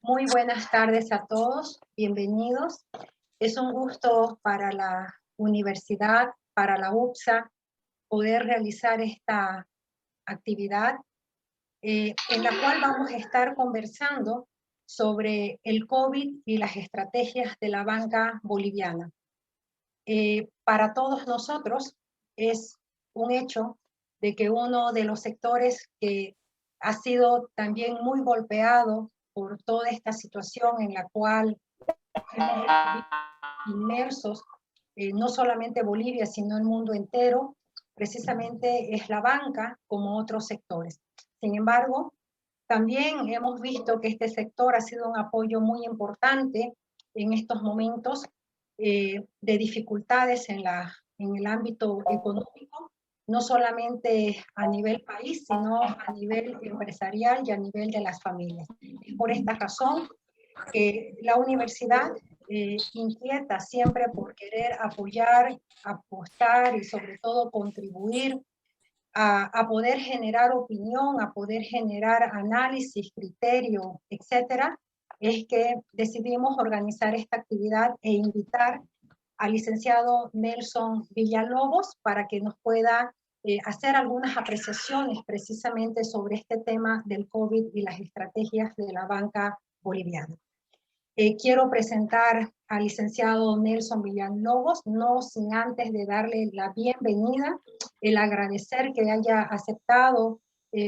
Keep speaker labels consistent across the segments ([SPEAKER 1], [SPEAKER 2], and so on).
[SPEAKER 1] Muy buenas tardes a todos, bienvenidos. Es un gusto para la universidad, para la UPSA, poder realizar esta actividad en la cual vamos a estar conversando sobre el COVID y las estrategias de la banca boliviana. Para todos nosotros es un hecho de que uno de los sectores que ha sido también muy golpeado por toda esta situación en la cual hemos inmersos, no solamente Bolivia, sino el mundo entero, precisamente es la banca como otros sectores. Sin embargo, también hemos visto que este sector ha sido un apoyo muy importante en estos momentos de dificultades en el ámbito económico, no solamente a nivel país, sino a nivel empresarial y a nivel de las familias. Es por esta razón que la universidad inquieta siempre por querer apoyar, apostar y sobre todo contribuir a poder generar opinión, a poder generar análisis, criterio, etcétera, es que decidimos organizar esta actividad e invitar al licenciado Nelson Villalobos para que nos pueda hacer algunas apreciaciones precisamente sobre este tema del COVID y las estrategias de la banca boliviana. Quiero presentar al licenciado Nelson Villalobos, no sin antes de darle la bienvenida, el agradecer que haya aceptado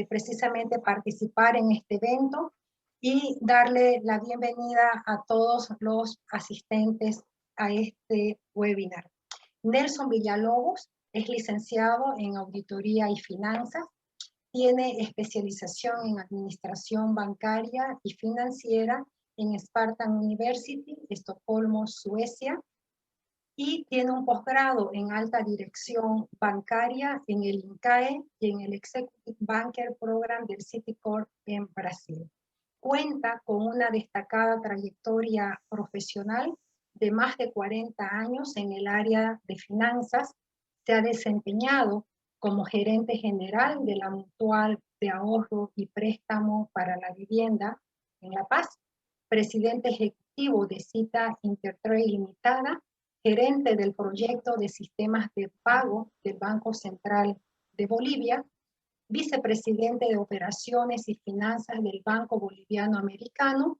[SPEAKER 1] precisamente participar en este evento y darle la bienvenida a todos los asistentes a este webinar. Nelson Villalobos es licenciado en Auditoría y Finanzas, tiene especialización en Administración Bancaria y Financiera en Spartan University, Estocolmo, Suecia, y tiene un posgrado en Alta Dirección Bancaria en el INCAE y en el Executive Banker Program del Citicorp en Brasil. Cuenta con una destacada trayectoria profesional de más de 40 años en el área de finanzas. Se ha desempeñado como gerente general de la Mutual de Ahorro y Préstamo para la Vivienda en La Paz, presidente ejecutivo de Cita Intertrade Limitada, gerente del proyecto de sistemas de pago del Banco Central de Bolivia, vicepresidente de operaciones y finanzas del Banco Boliviano Americano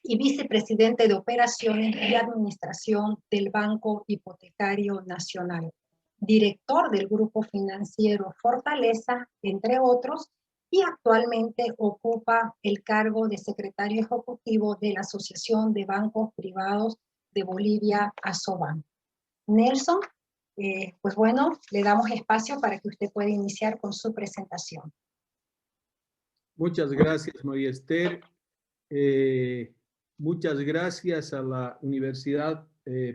[SPEAKER 1] y vicepresidente de operaciones y administración del Banco Hipotecario Nacional, director del Grupo Financiero Fortaleza, entre otros, y actualmente ocupa el cargo de secretario ejecutivo de la Asociación de Bancos Privados de Bolivia, ASOBAN. Nelson, pues bueno, le damos espacio para que usted pueda iniciar con su presentación.
[SPEAKER 2] Muchas gracias, María Esther. Muchas gracias a la Universidad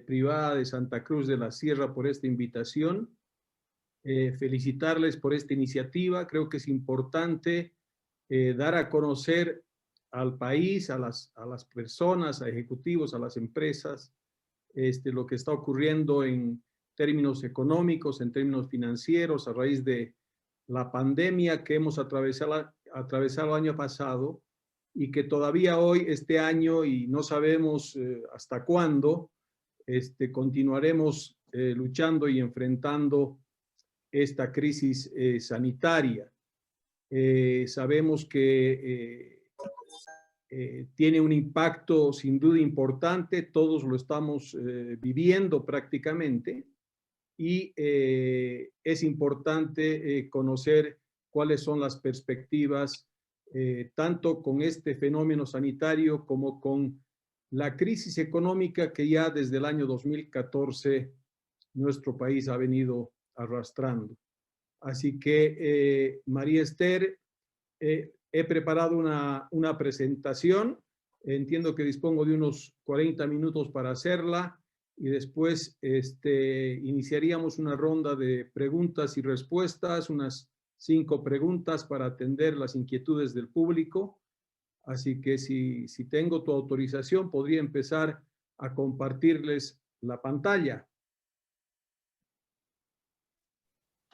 [SPEAKER 2] Privada de Santa Cruz de la Sierra por esta invitación. Felicitarles por esta iniciativa. Creo que es importante dar a conocer al país, a las personas, a ejecutivos, a las empresas, lo que está ocurriendo en términos económicos, en términos financieros, a raíz de la pandemia que hemos atravesado el año pasado y que todavía hoy, este año, y no sabemos hasta cuándo, continuaremos luchando y enfrentando esta crisis sanitaria. Sabemos que tiene un impacto sin duda importante, todos lo estamos viviendo prácticamente, y es importante conocer cuáles son las perspectivas tanto con este fenómeno sanitario como con la crisis económica que ya desde el año 2014 nuestro país ha venido arrastrando. Así que, María Esther, he preparado una presentación. Entiendo que dispongo de unos 40 minutos para hacerla y después iniciaríamos una ronda de preguntas y respuestas, unas 5 preguntas para atender las inquietudes del público. Así que si tengo tu autorización, podría empezar a compartirles la pantalla.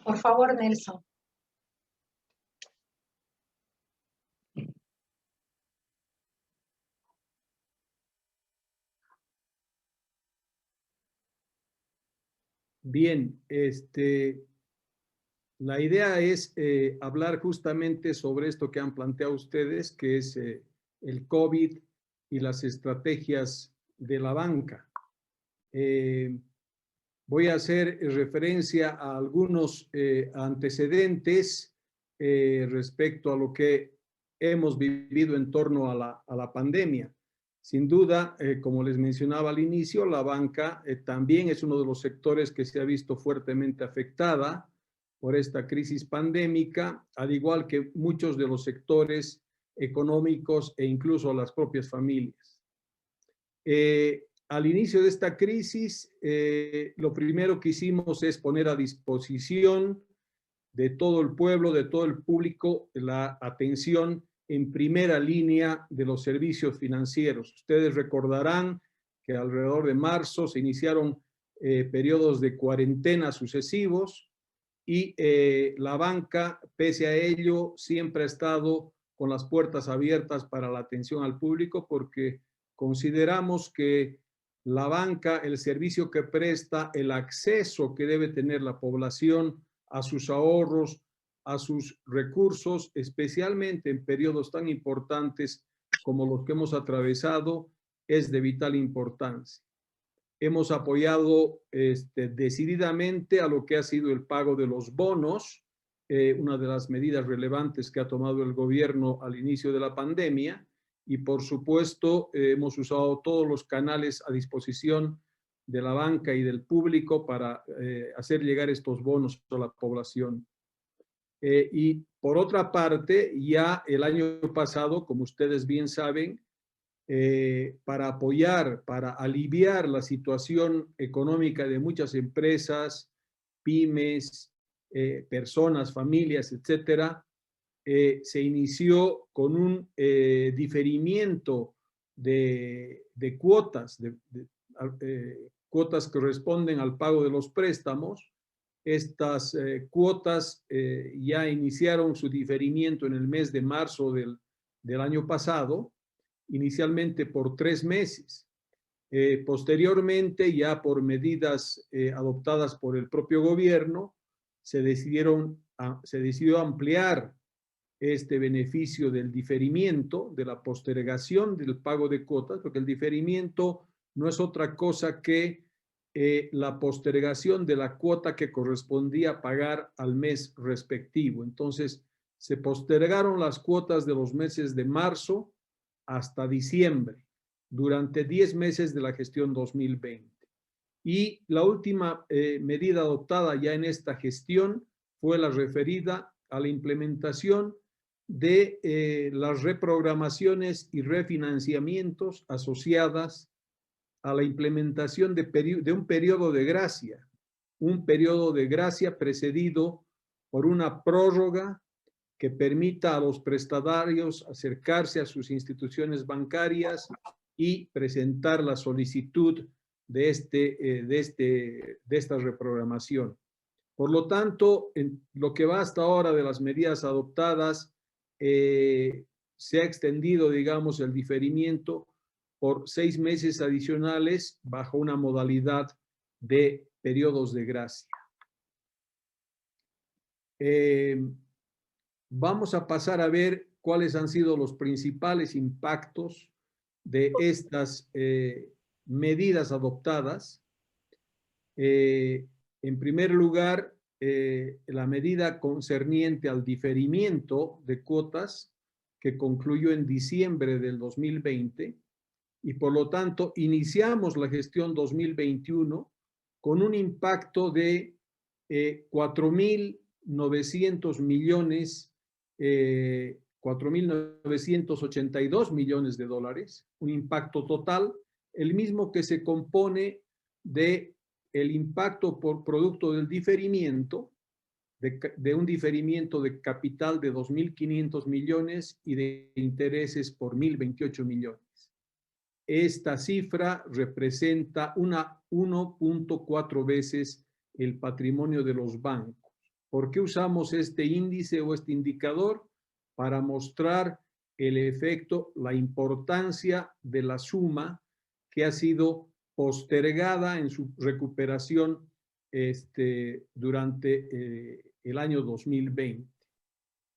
[SPEAKER 1] Por favor, Nelson.
[SPEAKER 2] Bien, la idea es hablar justamente sobre esto que han planteado ustedes, que es el COVID y las estrategias de la banca. Voy a hacer referencia a algunos antecedentes respecto a lo que hemos vivido en torno a la pandemia. Sin duda, como les mencionaba al inicio, la banca también es uno de los sectores que se ha visto fuertemente afectada por esta crisis pandémica, al igual que muchos de los sectores económicos e incluso las propias familias. Al inicio de esta crisis, lo primero que hicimos es poner a disposición de todo el pueblo, de todo el público, la atención en primera línea de los servicios financieros. Ustedes recordarán que alrededor de marzo se iniciaron periodos de cuarentena sucesivos y la banca, pese a ello, siempre ha estado con las puertas abiertas para la atención al público porque consideramos que la banca, el servicio que presta, el acceso que debe tener la población a sus ahorros, a sus recursos, especialmente en periodos tan importantes como los que hemos atravesado, es de vital importancia. Hemos apoyado decididamente a lo que ha sido el pago de los bonos, una de las medidas relevantes que ha tomado el gobierno al inicio de la pandemia, y por supuesto hemos usado todos los canales a disposición de la banca y del público para hacer llegar estos bonos a la población. Y por otra parte, ya el año pasado, como ustedes bien saben, para apoyar, para aliviar la situación económica de muchas empresas, pymes, personas, familias, etcétera, se inició con un diferimiento de cuotas, cuotas que corresponden al pago de los préstamos. Estas cuotas ya iniciaron su diferimiento en el mes de marzo del año pasado, inicialmente por 3 meses. Posteriormente, ya por medidas adoptadas por el propio gobierno, se decidió ampliar este beneficio del diferimiento, de la postergación del pago de cuotas, porque el diferimiento no es otra cosa que la postergación de la cuota que correspondía pagar al mes respectivo. Entonces, se postergaron las cuotas de los meses de marzo hasta diciembre, durante 10 meses de la gestión 2020. Y la última medida adoptada ya en esta gestión fue la referida a la implementación de las reprogramaciones y refinanciamientos asociadas a la implementación de un periodo de gracia precedido por una prórroga que permita a los prestatarios acercarse a sus instituciones bancarias y presentar la solicitud de esta reprogramación. Por lo tanto, en lo que va hasta ahora de las medidas adoptadas, se ha extendido, digamos, el diferimiento por 6 meses adicionales bajo una modalidad de periodos de gracia. Vamos a pasar a ver cuáles han sido los principales impactos de estas medidas adoptadas. En primer lugar, la medida concerniente al diferimiento de cuotas que concluyó en diciembre del 2020 y por lo tanto iniciamos la gestión 2021 con un impacto de 4.900 millones 4.982 millones de dólares, un impacto total, el mismo que se compone de el impacto por producto del diferimiento, de un diferimiento de capital de 2.500 millones y de intereses por 1.028 millones. Esta cifra representa 1.4 veces el patrimonio de los bancos. ¿Por qué usamos este índice o este indicador? Para mostrar el efecto, la importancia de la suma que ha sido postergada en su recuperación durante el año 2020.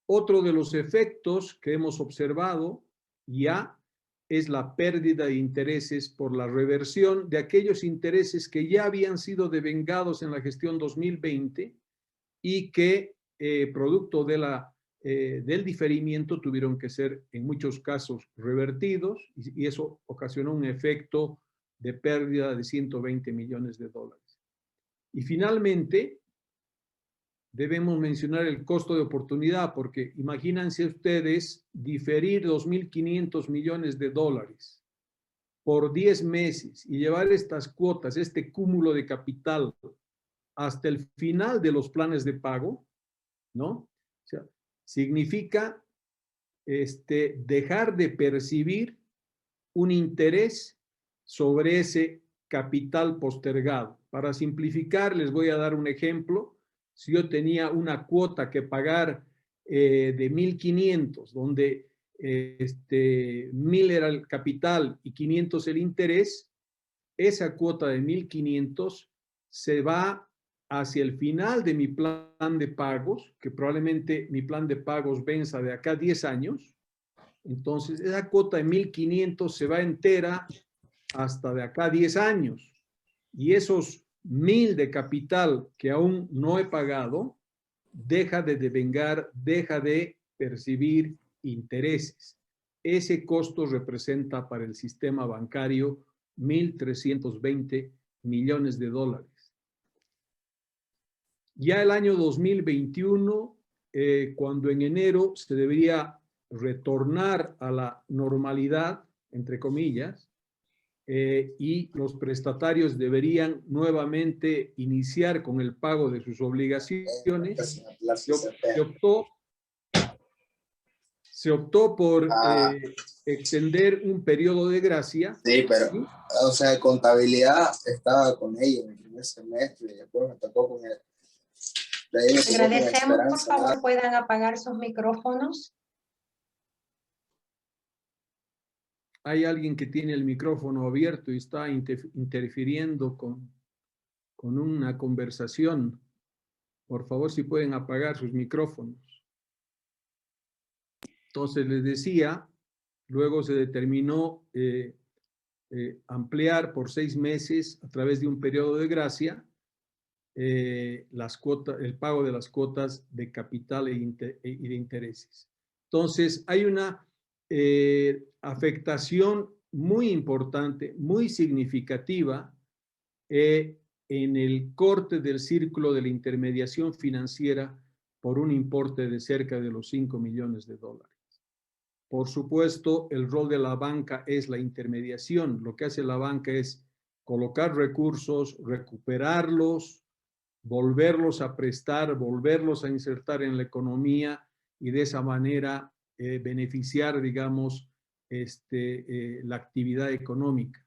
[SPEAKER 2] Otro de los efectos que hemos observado ya es la pérdida de intereses por la reversión de aquellos intereses que ya habían sido devengados en la gestión 2020 y que, producto de del diferimiento, tuvieron que ser en muchos casos revertidos, y eso ocasionó un efecto de pérdida de 120 millones de dólares. Y finalmente, debemos mencionar el costo de oportunidad, porque imagínense ustedes diferir 2.500 millones de dólares por 10 meses y llevar estas cuotas, este cúmulo de capital, hasta el final de los planes de pago, ¿no? O sea, significa dejar de percibir un interés sobre ese capital postergado. Para simplificar, les voy a dar un ejemplo. Si yo tenía una cuota que pagar de 1.500, donde 1.000 era el capital y 500 el interés, esa cuota de 1.500 se va hacia el final de mi plan de pagos, que probablemente mi plan de pagos venza de acá a 10 años. Entonces, esa cuota de 1.500 se va entera hasta de acá a 10 años. Y esos 1.000 de capital que aún no he pagado, deja de devengar, deja de percibir intereses. Ese costo representa para el sistema bancario 1.320 millones de dólares. Ya el año 2021, cuando en enero se debería retornar a la normalidad, entre comillas, y los prestatarios deberían nuevamente iniciar con el pago de sus obligaciones, se optó por extender un periodo de gracia.
[SPEAKER 3] Sí, pero, ¿sí? O sea, contabilidad estaba con ellos en el primer semestre y después me tocó con él.
[SPEAKER 1] Agradecemos, por favor, puedan apagar sus micrófonos.
[SPEAKER 2] Hay alguien que tiene el micrófono abierto y está interfiriendo con una conversación. Por favor, si pueden apagar sus micrófonos. Entonces, les decía, luego se determinó ampliar por 6 meses a través de un periodo de gracia las cuotas, el pago de las cuotas de capital y de intereses. Entonces, hay una afectación muy importante, muy significativa en el corte del círculo de la intermediación financiera por un importe de cerca de los 5 millones de dólares. Por supuesto, el rol de la banca es la intermediación. Lo que hace la banca es colocar recursos, recuperarlos, volverlos a prestar, volverlos a insertar en la economía y de esa manera beneficiar, digamos, la actividad económica.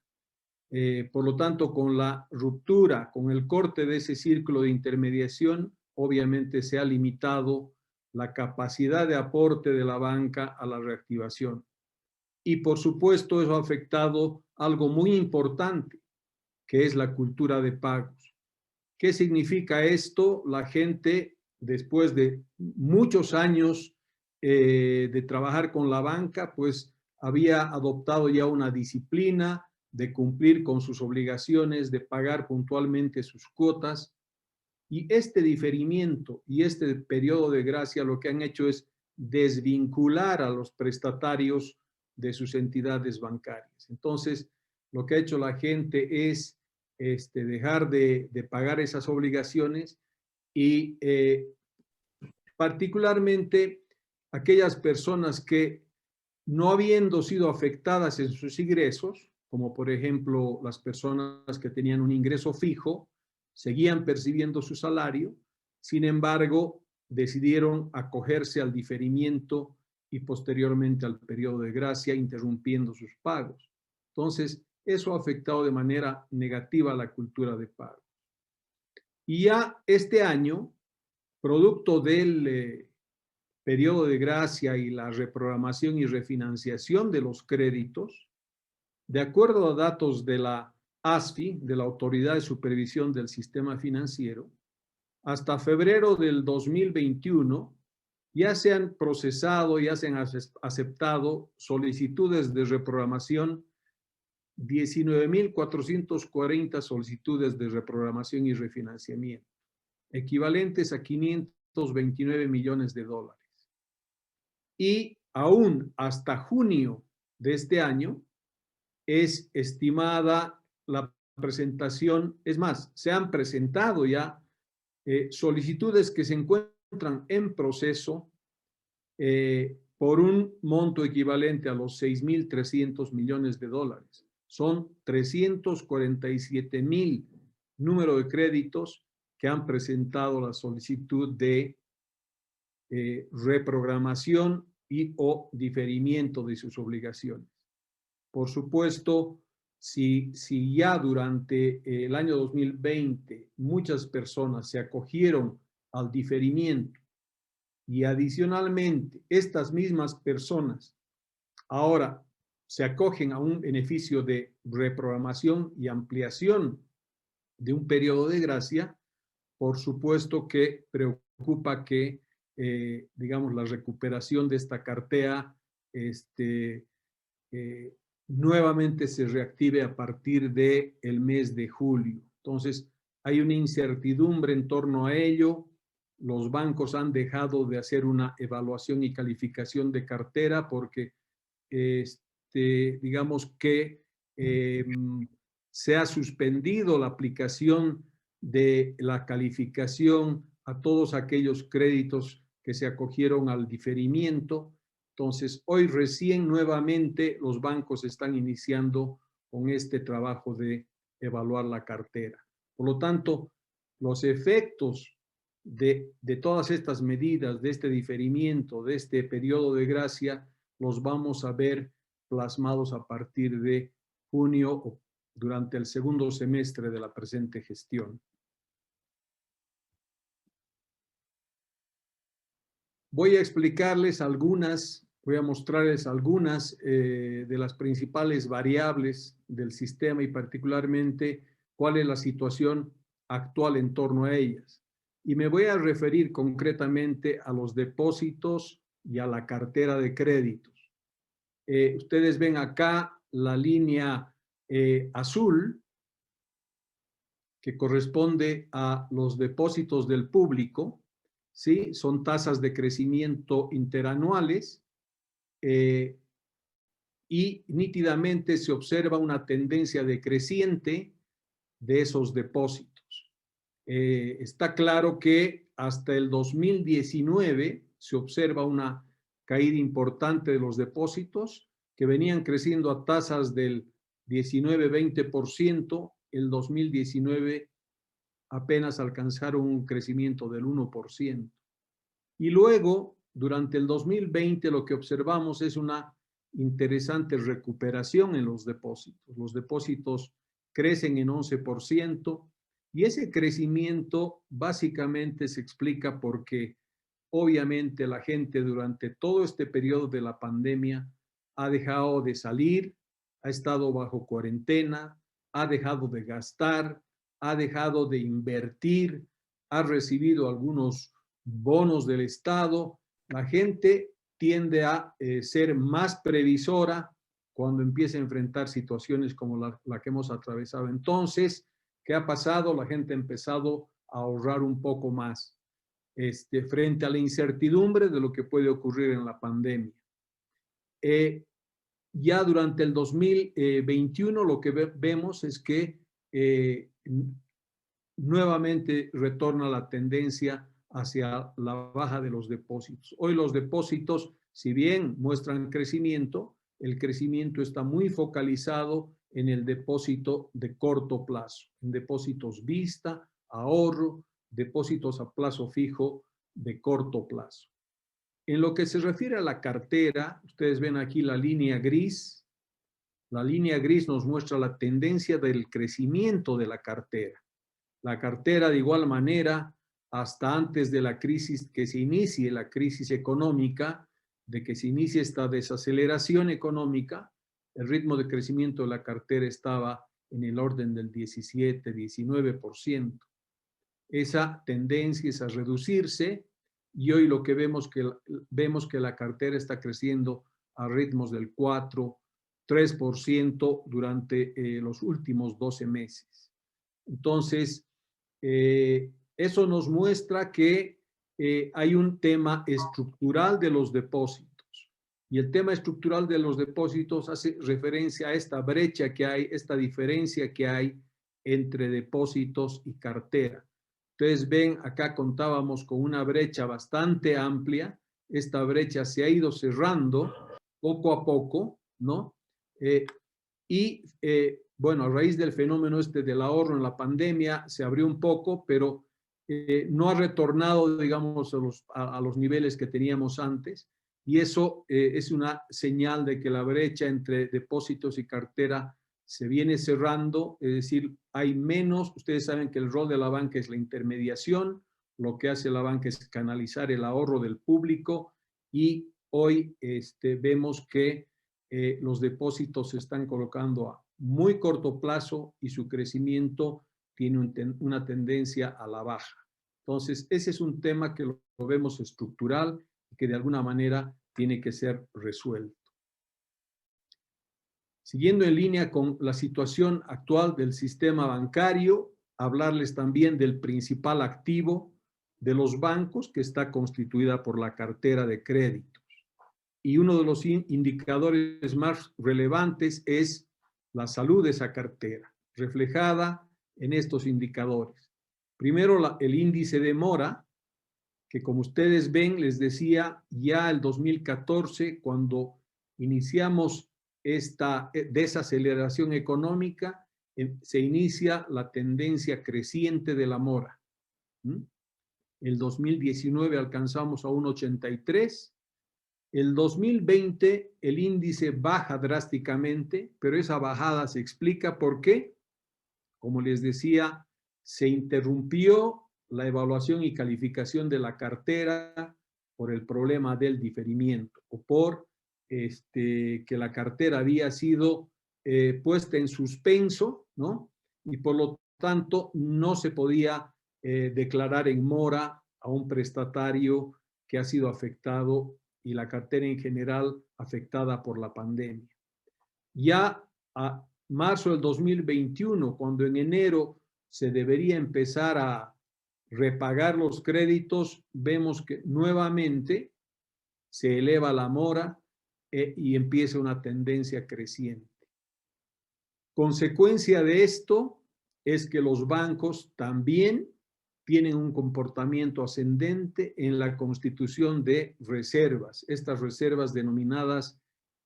[SPEAKER 2] Por lo tanto, con la ruptura, con el corte de ese círculo de intermediación, obviamente se ha limitado la capacidad de aporte de la banca a la reactivación. Y por supuesto, eso ha afectado algo muy importante, que es la cultura de pagos. ¿Qué significa esto? La gente, después de muchos años de trabajar con la banca, pues había adoptado ya una disciplina de cumplir con sus obligaciones, de pagar puntualmente sus cuotas. Y este diferimiento y este periodo de gracia lo que han hecho es desvincular a los prestatarios de sus entidades bancarias. Entonces, lo que ha hecho la gente es dejar de pagar esas obligaciones y particularmente aquellas personas que, no habiendo sido afectadas en sus ingresos, como por ejemplo las personas que tenían un ingreso fijo, seguían percibiendo su salario, sin embargo, decidieron acogerse al diferimiento y posteriormente al periodo de gracia, interrumpiendo sus pagos. Entonces, eso ha afectado de manera negativa a la cultura de pago. Y ya este año, producto del periodo de gracia y la reprogramación y refinanciación de los créditos, de acuerdo a datos de la ASFI, de la Autoridad de Supervisión del Sistema Financiero, hasta febrero del 2021, ya se han procesado, ya se han aceptado solicitudes de reprogramación, 19.440 solicitudes de reprogramación y refinanciamiento, equivalentes a 529 millones de dólares. Y aún hasta junio de este año es estimada la presentación, es más, se han presentado ya solicitudes que se encuentran en proceso por un monto equivalente a los 6.300 millones de dólares. Son 347.000 número de créditos que han presentado la solicitud de reprogramación y o diferimiento de sus obligaciones. Por supuesto, si ya durante el año 2020 muchas personas se acogieron al diferimiento y adicionalmente estas mismas personas ahora se acogen a un beneficio de reprogramación y ampliación de un periodo de gracia, por supuesto que preocupa que, digamos, la recuperación de esta cartera nuevamente se reactive a partir del mes de julio. Entonces, hay una incertidumbre en torno a ello. Los bancos han dejado de hacer una evaluación y calificación de cartera porque, digamos que se ha suspendido la aplicación de la calificación a todos aquellos créditos que se acogieron al diferimiento. Entonces, hoy recién nuevamente los bancos están iniciando con este trabajo de evaluar la cartera. Por lo tanto, los efectos de todas estas medidas, de este diferimiento, de este periodo de gracia, los vamos a ver plasmados a partir de junio o durante el segundo semestre de la presente gestión. Voy a explicarles algunas, voy a mostrarles algunas de las principales variables del sistema y particularmente cuál es la situación actual en torno a ellas. Y me voy a referir concretamente a los depósitos y a la cartera de créditos. Ustedes ven acá la línea azul que corresponde a los depósitos del público, ¿sí? Son tasas de crecimiento interanuales y nítidamente se observa una tendencia decreciente de esos depósitos. Está claro que hasta el 2019 se observa una caída importante de los depósitos que venían creciendo a tasas del 19-20%. El 2019 apenas alcanzaron un crecimiento del 1%. Y luego, durante el 2020, lo que observamos es una interesante recuperación en los depósitos. Los depósitos crecen en 11% y ese crecimiento básicamente se explica porque obviamente la gente durante todo este periodo de la pandemia ha dejado de salir, ha estado bajo cuarentena, ha dejado de gastar, ha dejado de invertir, ha recibido algunos bonos del Estado. La gente tiende a ser más previsora cuando empieza a enfrentar situaciones como la que hemos atravesado. Entonces, ¿qué ha pasado? La gente ha empezado a ahorrar un poco más frente a la incertidumbre de lo que puede ocurrir en la pandemia. Ya durante el 2021 lo que vemos es que nuevamente retorna la tendencia hacia la baja de los depósitos. Hoy los depósitos, si bien muestran crecimiento, el crecimiento está muy focalizado en el depósito de corto plazo, en depósitos vista, ahorro, depósitos a plazo fijo de corto plazo. En lo que se refiere a la cartera, ustedes ven aquí la línea gris. La línea gris nos muestra la tendencia del crecimiento de la cartera. La cartera, de igual manera, hasta antes de la crisis, que se inicie la crisis económica, de que se inicie esta desaceleración económica, el ritmo de crecimiento de la cartera estaba en el orden del 17, 19%. Esa tendencia es a reducirse y hoy lo que vemos que la cartera está creciendo a ritmos del 4, 3% durante los últimos 12 meses. Entonces, eso nos muestra que hay un tema estructural de los depósitos. Y el tema estructural de los depósitos hace referencia a esta brecha que hay, esta diferencia que hay entre depósitos y cartera. Ustedes ven, acá contábamos con una brecha bastante amplia. Esta brecha se ha ido cerrando poco a poco, ¿no? Bueno, a raíz del fenómeno del ahorro en la pandemia se abrió un poco, pero no ha retornado, digamos, a los niveles que teníamos antes. Y eso es una señal de que la brecha entre depósitos y cartera se viene cerrando, es decir, hay menos. Ustedes saben que el rol de la banca es la intermediación, lo que hace la banca es canalizar el ahorro del público y hoy vemos que los depósitos se están colocando a muy corto plazo y su crecimiento tiene una tendencia a la baja. Entonces, ese es un tema que lo vemos estructural y que de alguna manera tiene que ser resuelto. Siguiendo en línea con la situación actual del sistema bancario, hablarles también del principal activo de los bancos, que está constituida por la cartera de créditos. Y uno de los indicadores más relevantes es la salud de esa cartera, reflejada en estos indicadores. Primero, el índice de mora, que como ustedes ven, les decía, ya el 2014, cuando iniciamos esta desaceleración económica, se inicia la tendencia creciente de la mora. El 2019 alcanzamos a 1,83. El 2020 el índice baja drásticamente, pero esa bajada se explica por qué. Como les decía, se interrumpió la evaluación y calificación de la cartera por el problema del diferimiento o por que la cartera había sido puesta en suspenso, ¿no? Y por lo tanto no se podía declarar en mora a un prestatario que ha sido afectado y la cartera en general afectada por la pandemia. Ya a marzo del 2021, cuando en enero se debería empezar a repagar los créditos, vemos que nuevamente se eleva la mora y empieza una tendencia creciente. Consecuencia de esto es que los bancos también tienen un comportamiento ascendente en la constitución de reservas, estas reservas denominadas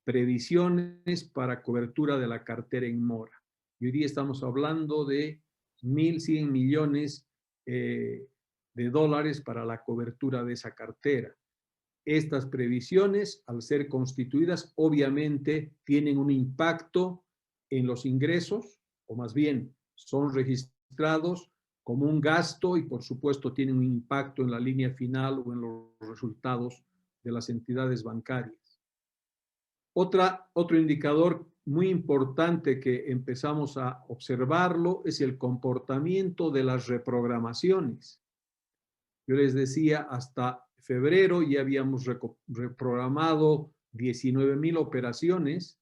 [SPEAKER 2] previsiones para cobertura de la cartera en mora. Y hoy día estamos hablando de 1.100 millones de dólares para la cobertura de esa cartera. Estas previsiones, al ser constituidas, obviamente tienen un impacto en los ingresos, o más bien son registrados como un gasto y por supuesto tienen un impacto en la línea final o en los resultados de las entidades bancarias. Otro indicador muy importante que empezamos a observarlo es el comportamiento de las reprogramaciones. Yo les decía, hasta febrero ya habíamos reprogramado 19,000 operaciones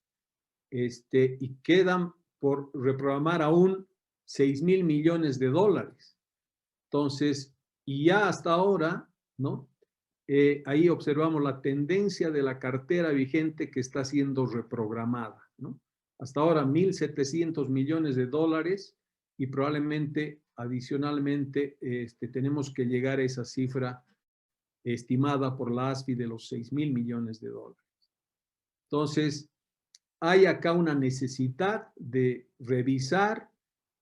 [SPEAKER 2] y quedan por reprogramar aún 6,000 millones de dólares. Entonces, y ya hasta ahora, ¿no? Ahí observamos la tendencia de la cartera vigente que está siendo reprogramada, ¿no? Hasta ahora 1.700 millones de dólares y probablemente adicionalmente tenemos que llegar a esa cifra estimada por la ASFI de los 6,000 millones de dólares. Entonces, hay acá una necesidad de revisar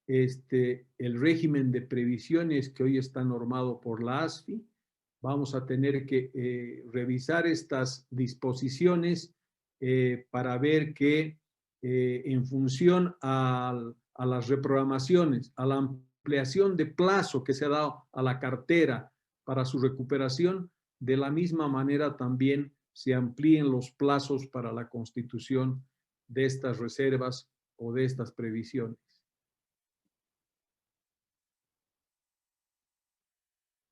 [SPEAKER 2] el régimen de previsiones que hoy está normado por la ASFI. Vamos a tener que revisar estas disposiciones para ver que en función a las reprogramaciones, a la ampliación de plazo que se ha dado a la cartera para su recuperación, de la misma manera también se amplíen los plazos para la constitución de estas reservas o de estas previsiones.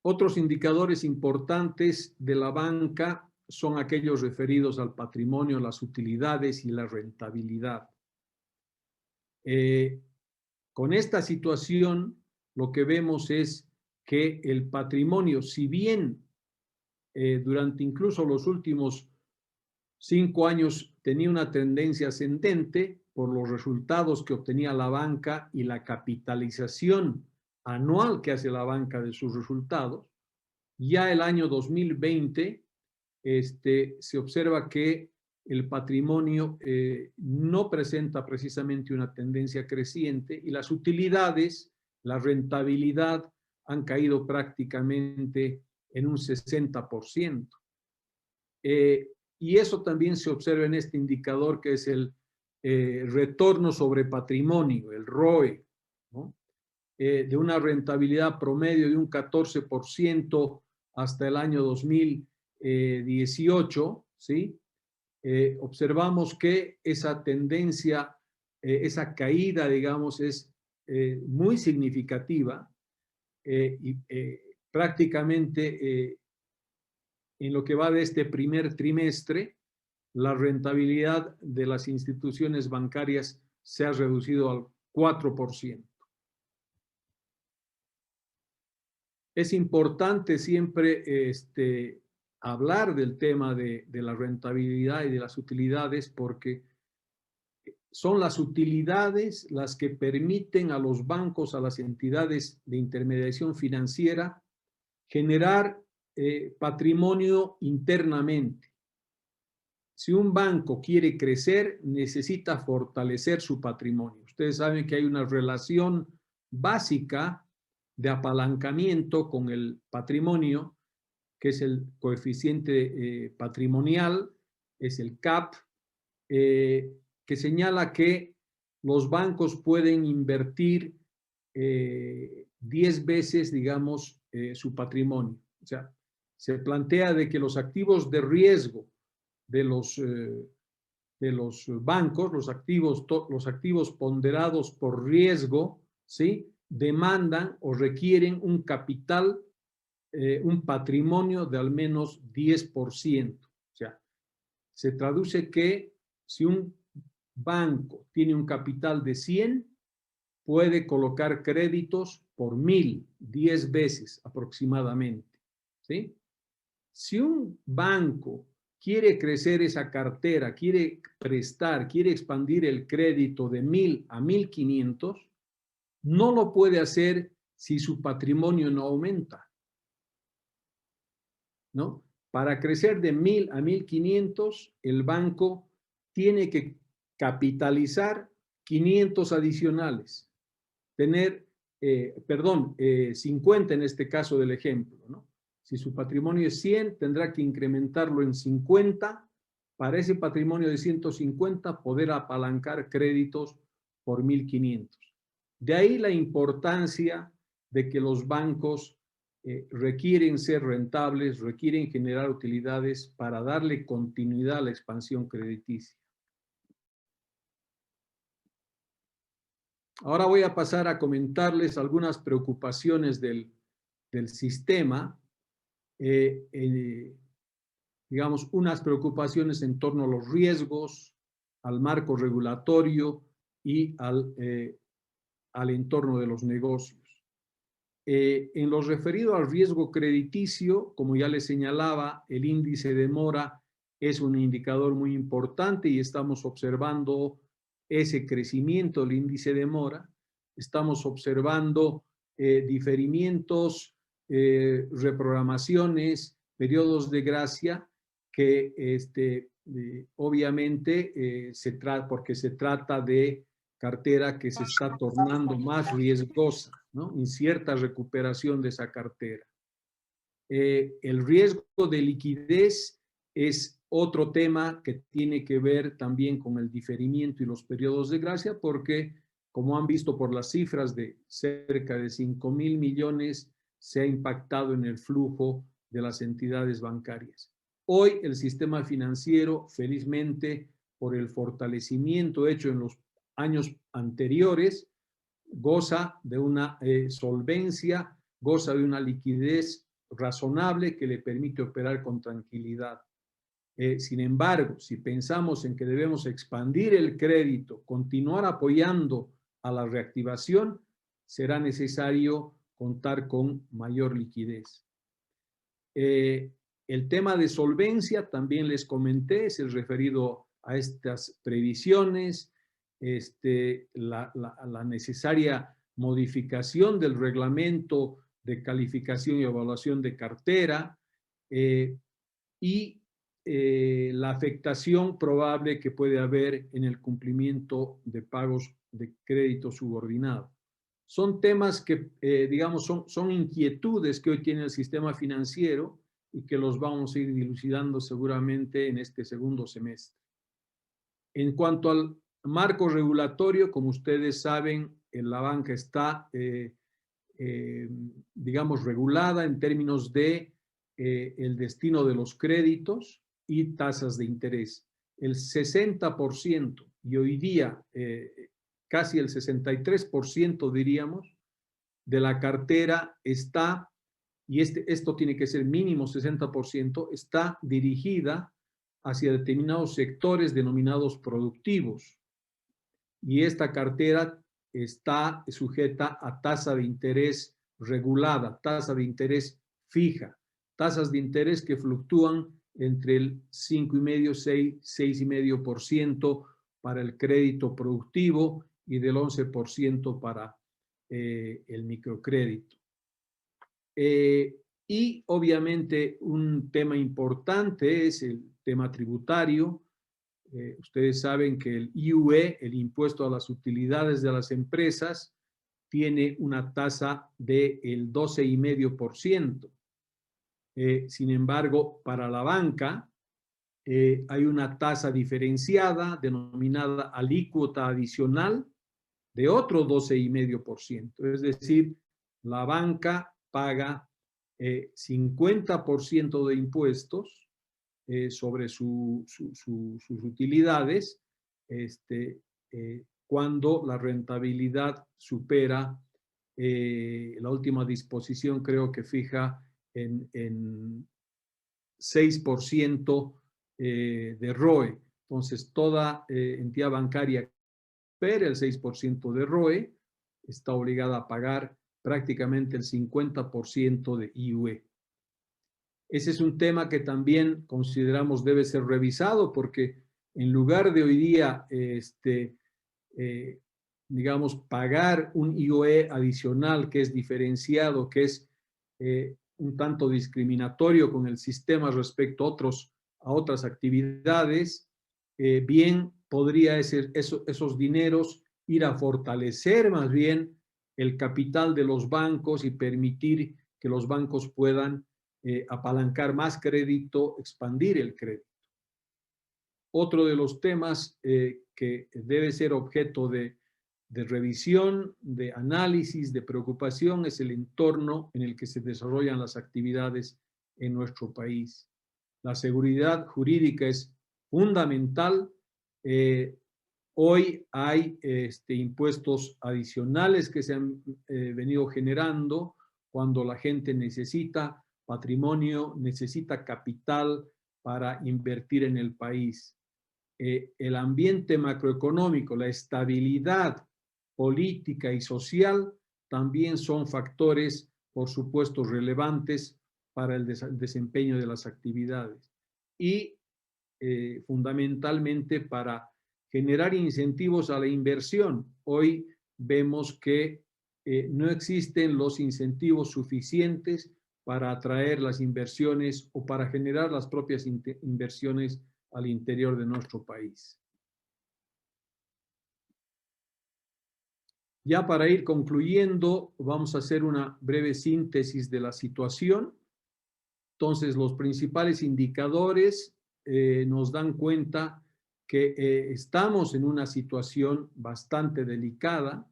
[SPEAKER 2] Otros indicadores importantes de la banca son aquellos referidos al patrimonio, las utilidades y la rentabilidad. Con esta situación, lo que vemos es que el patrimonio, si bien durante incluso los últimos 5 años tenía una tendencia ascendente por los resultados que obtenía la banca y la capitalización anual que hace la banca de sus resultados, ya el año 2020 se observa que el patrimonio no presenta precisamente una tendencia creciente y las utilidades, la rentabilidad han caído prácticamente en un 60%. Y eso también se observa en este indicador que es el retorno sobre patrimonio, el ROE, ¿no? De una rentabilidad promedio de un 14% hasta el año 2018, ¿sí? Observamos que esa tendencia, esa caída, digamos, es muy significativa y prácticamente en lo que va de este primer trimestre, la rentabilidad de las instituciones bancarias se ha reducido al 4%. Es importante siempre hablar del tema de la rentabilidad y de las utilidades porque son las utilidades las que permiten a los bancos, a las entidades de intermediación financiera, generar patrimonio internamente. Si un banco quiere crecer, necesita fortalecer su patrimonio. Ustedes saben que hay una relación básica de apalancamiento con el patrimonio, que es el coeficiente patrimonial, es el CAP, que señala que los bancos pueden invertir 10 veces, digamos, su patrimonio. O sea, se plantea de que los activos de riesgo de los bancos, los activos ponderados por riesgo, ¿sí?, demandan o requieren un capital, un patrimonio de al menos 10%. O sea, se traduce que si un banco tiene un capital de 100, puede colocar créditos por 1000, 10 veces aproximadamente, ¿sí? Si un banco quiere crecer esa cartera, quiere prestar, quiere expandir el crédito de 1000 a 1500, no lo puede hacer si su patrimonio no aumenta, ¿no? Para crecer de 1000 a 1500, el banco tiene que capitalizar 500 adicionales, tener, 50 en este caso del ejemplo, ¿no? Si su patrimonio es 100, tendrá que incrementarlo en 50, para ese patrimonio de 150 poder apalancar créditos por 1500. De ahí la importancia de que los bancos requieren ser rentables, requieren generar utilidades para darle continuidad a la expansión crediticia. Ahora voy a pasar a comentarles algunas preocupaciones del sistema, digamos, unas preocupaciones en torno a los riesgos, al marco regulatorio y al entorno de los negocios. En lo referido al riesgo crediticio, como ya les señalaba, el índice de mora es un indicador muy importante y estamos observando ese crecimiento del índice de mora. Estamos observando diferimientos, reprogramaciones, periodos de gracia que obviamente porque se trata de cartera que se está tornando más riesgosa, ¿no? Incierta recuperación de esa cartera. El riesgo de liquidez es otro tema que tiene que ver también con el diferimiento y los periodos de gracia, porque como han visto por las cifras de cerca de 5.000 millones, se ha impactado en el flujo de las entidades bancarias. Hoy el sistema financiero, felizmente, por el fortalecimiento hecho en los años anteriores, goza de una solvencia, goza de una liquidez razonable que le permite operar con tranquilidad. Sin embargo, si pensamos en que debemos expandir el crédito, continuar apoyando a la reactivación, será necesario contar con mayor liquidez. El tema de solvencia, también les comenté, es el referido a estas previsiones, la necesaria modificación del reglamento de calificación y evaluación de cartera y la afectación probable que puede haber en el cumplimiento de pagos de crédito subordinado. Son temas que, digamos, son inquietudes que hoy tiene el sistema financiero y que los vamos a ir dilucidando seguramente en este segundo semestre. En cuanto al marco regulatorio, como ustedes saben, la banca está, digamos, regulada en términos de el destino de los créditos y tasas de interés. El 60% y hoy día casi el 63% diríamos de la cartera está, y esto tiene que ser mínimo 60%, está dirigida hacia determinados sectores denominados productivos. Y esta cartera está sujeta a tasa de interés regulada, tasa de interés fija, tasas de interés que fluctúan entre el 5,5%, 6,5% para el crédito productivo y del 11% para el microcrédito. Y obviamente un tema importante es el tema tributario. Ustedes saben que el IUE, el impuesto a las utilidades de las empresas, tiene una tasa del 12,5%. Sin embargo, para la banca hay una tasa diferenciada denominada alícuota adicional de otro 12,5%. Es decir, la banca paga 50% de impuestos sobre sus utilidades cuando la rentabilidad supera la última disposición, creo que fija en 6% de ROE. Entonces, toda entidad bancaria que supere el 6% de ROE está obligada a pagar prácticamente el 50% de IUE. Ese es un tema que también consideramos debe ser revisado porque en lugar de hoy día, digamos, pagar un IUE adicional que es diferenciado, que es un tanto discriminatorio con el sistema respecto a otras actividades, bien podría esos dineros ir a fortalecer más bien el capital de los bancos y permitir que los bancos puedan apalancar más crédito, expandir el crédito. Otro de los temas que debe ser objeto de revisión, de análisis, de preocupación es el entorno en el que se desarrollan las actividades en nuestro país. La seguridad jurídica es fundamental. Hoy hay impuestos adicionales que se han venido generando cuando la gente necesita patrimonio, necesita capital para invertir en el país. El ambiente macroeconómico, la estabilidad política y social también son factores, por supuesto, relevantes para el desempeño de las actividades y fundamentalmente para generar incentivos a la inversión. Hoy vemos que no existen los incentivos suficientes para atraer las inversiones o para generar las propias inversiones al interior de nuestro país. Ya para ir concluyendo, vamos a hacer una breve síntesis de la situación. Entonces, los principales indicadores nos dan cuenta que estamos en una situación bastante delicada.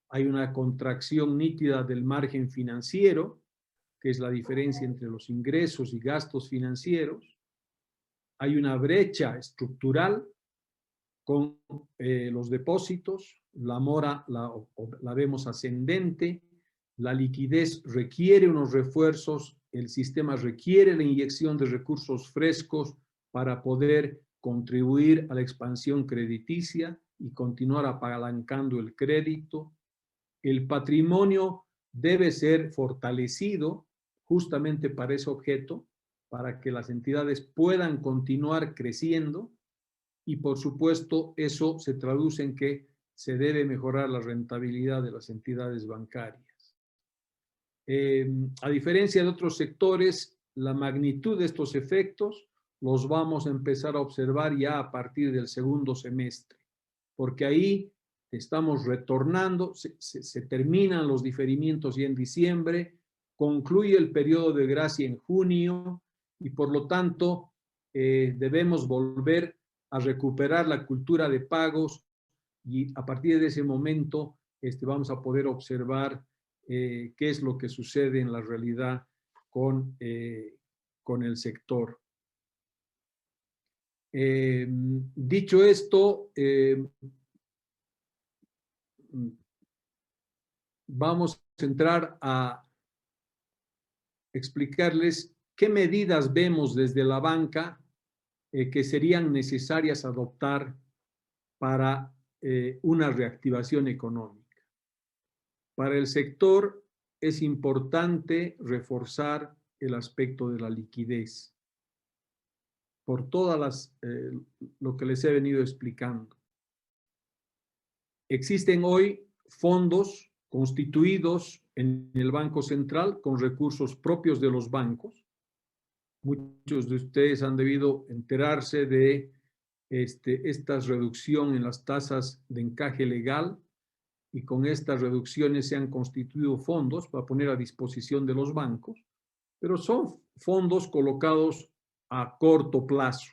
[SPEAKER 2] Hay una contracción nítida del margen financiero, que es la diferencia entre los ingresos y gastos financieros. Hay una brecha estructural con los depósitos, la mora la vemos ascendente, la liquidez requiere unos refuerzos, el sistema requiere la inyección de recursos frescos para poder contribuir a la expansión crediticia y continuar apalancando el crédito. El patrimonio debe ser fortalecido justamente para ese objeto, para que las entidades puedan continuar creciendo y por supuesto eso se traduce en que se debe mejorar la rentabilidad de las entidades bancarias. A diferencia de otros sectores, la magnitud de estos efectos los vamos a empezar a observar ya a partir del segundo semestre, porque ahí estamos retornando, se terminan los diferimientos ya en diciembre, concluye el periodo de gracia en junio y por lo tanto debemos volver a recuperar la cultura de pagos y a partir de ese momento vamos a poder observar qué es lo que sucede en la realidad con el sector. Dicho esto, vamos a entrar a explicarles qué medidas vemos desde la banca que serían necesarias adoptar para una reactivación económica. Para el sector es importante reforzar el aspecto de la liquidez por todas lo que les he venido explicando. Existen hoy fondos constituidos en el Banco Central con recursos propios de los bancos. Muchos de ustedes han debido enterarse de esta reducción en las tasas de encaje legal y con estas reducciones se han constituido fondos para poner a disposición de los bancos, pero son fondos colocados a corto plazo.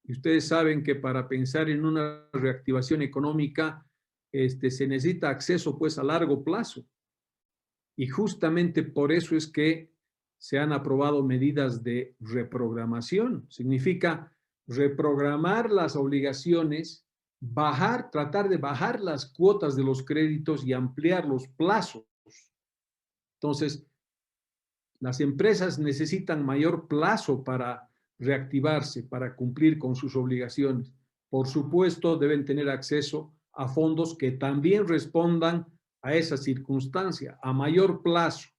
[SPEAKER 2] Y ustedes saben que para pensar en una reactivación económica se necesita acceso pues a largo plazo. Y justamente por eso es que se han aprobado medidas de reprogramación. Significa reprogramar las obligaciones, tratar de bajar las cuotas de los créditos y ampliar los plazos. Entonces, las empresas necesitan mayor plazo para reactivarse, para cumplir con sus obligaciones. Por supuesto, deben tener acceso a fondos que también respondan a esa circunstancia, a mayor plazo.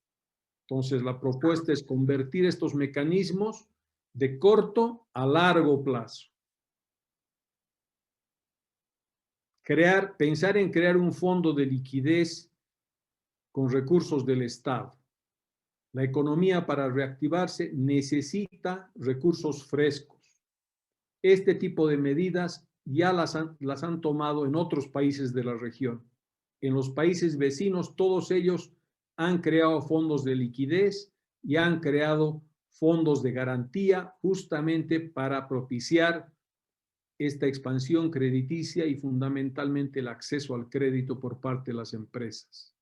[SPEAKER 2] Entonces, la propuesta es convertir estos mecanismos de corto a largo plazo. Pensar en crear un fondo de liquidez con recursos del Estado. La economía para reactivarse necesita recursos frescos. Este tipo de medidas ya las han tomado en otros países de la región. En los países vecinos, todos ellos han creado fondos de liquidez y han creado fondos de garantía justamente para propiciar esta expansión crediticia y fundamentalmente el acceso al crédito por parte de las empresas.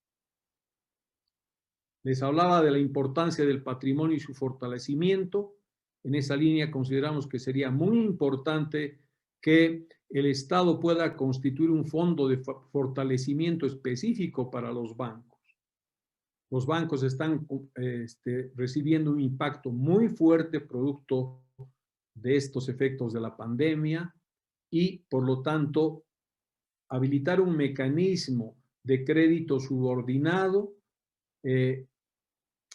[SPEAKER 2] Les hablaba de la importancia del patrimonio y su fortalecimiento. En esa línea consideramos que sería muy importante que el Estado pueda constituir un fondo de fortalecimiento específico para los bancos. Los bancos están recibiendo un impacto muy fuerte producto de estos efectos de la pandemia y, por lo tanto, habilitar un mecanismo de crédito subordinado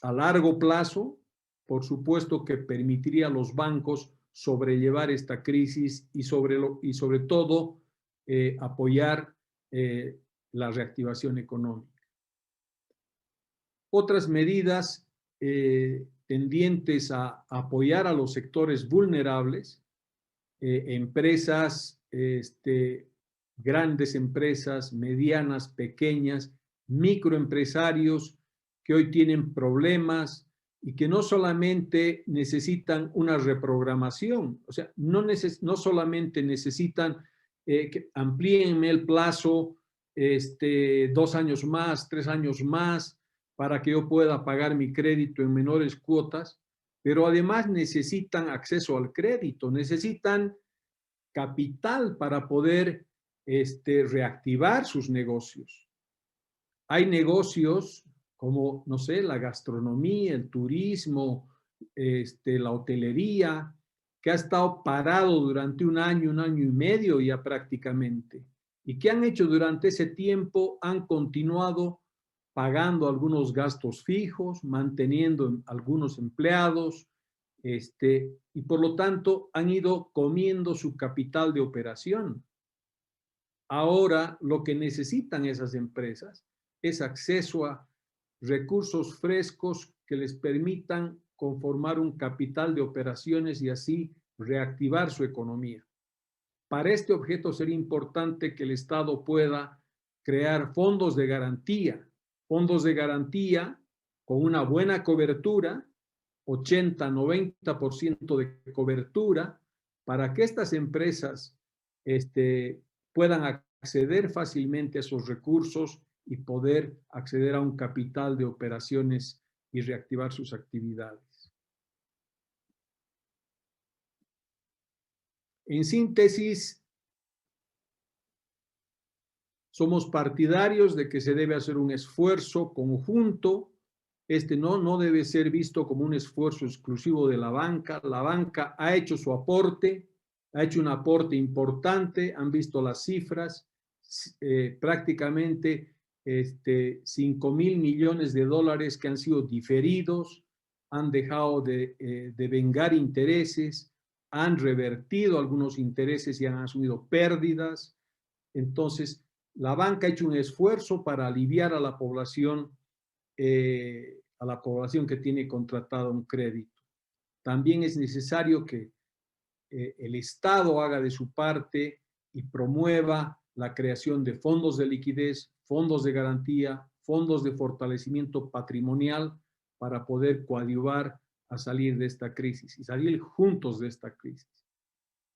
[SPEAKER 2] a largo plazo, por supuesto que permitiría a los bancos sobrellevar esta crisis y sobre todo apoyar la reactivación económica. Otras medidas tendientes a apoyar a los sectores vulnerables, empresas, grandes empresas, medianas, pequeñas, microempresarios que hoy tienen problemas y que no solamente necesitan una reprogramación, o sea, no solamente necesitan que amplíenme el plazo 2 años más, 3 años más, para que yo pueda pagar mi crédito en menores cuotas, pero además necesitan acceso al crédito, necesitan capital para poder reactivar sus negocios. Hay negocios como, no sé, la gastronomía, el turismo, la hotelería, que ha estado parado durante un año y medio ya prácticamente. ¿Y qué han hecho durante ese tiempo? Han continuado pagando algunos gastos fijos, manteniendo algunos empleados, y por lo tanto han ido comiendo su capital de operación. Ahora lo que necesitan esas empresas es acceso a recursos frescos que les permitan conformar un capital de operaciones y así reactivar su economía. Para este objeto sería importante que el Estado pueda crear fondos de garantía con una buena cobertura, 80-90% de cobertura, para que estas empresas puedan acceder fácilmente a esos recursos y poder acceder a un capital de operaciones y reactivar sus actividades. En síntesis, somos partidarios de que se debe hacer un esfuerzo conjunto. No debe ser visto como un esfuerzo exclusivo de la banca. La banca ha hecho su aporte, ha hecho un aporte importante, han visto las cifras, prácticamente 5.000 millones de dólares que han sido diferidos, han dejado de vengar intereses, han revertido algunos intereses y han asumido pérdidas. Entonces, la banca ha hecho un esfuerzo para aliviar a la población que tiene contratado un crédito. También es necesario que el Estado haga de su parte y promueva la creación de fondos de liquidez, fondos de garantía, fondos de fortalecimiento patrimonial para poder coadyuvar a salir de esta crisis y salir juntos de esta crisis.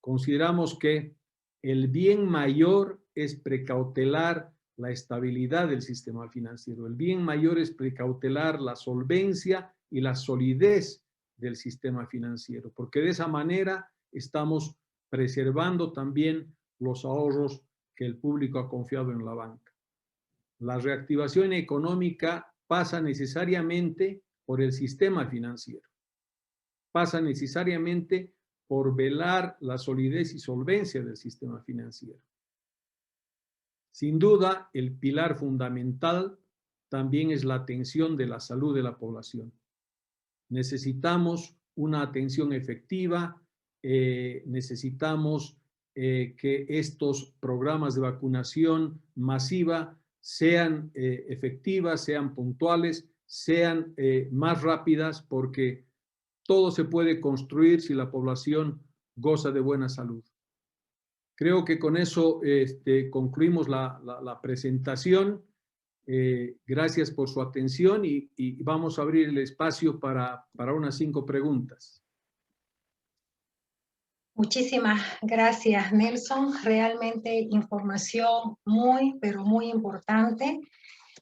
[SPEAKER 2] Consideramos que el bien mayor es precautelar la estabilidad del sistema financiero. El bien mayor es precautelar la solvencia y la solidez del sistema financiero, porque de esa manera estamos preservando también los ahorros que el público ha confiado en la banca. La reactivación económica pasa necesariamente por el sistema financiero, pasa necesariamente por velar la solidez y solvencia del sistema financiero. Sin duda, el pilar fundamental también es la atención de la salud de la población. Necesitamos una atención efectiva, necesitamos que estos programas de vacunación masiva sean efectivas, sean puntuales, sean más rápidas, porque todo se puede construir si la población goza de buena salud. Creo que con eso concluimos la presentación. Gracias por su atención y vamos a abrir el espacio para unas 5 preguntas.
[SPEAKER 1] Muchísimas gracias, Nelson. Realmente información muy, pero muy importante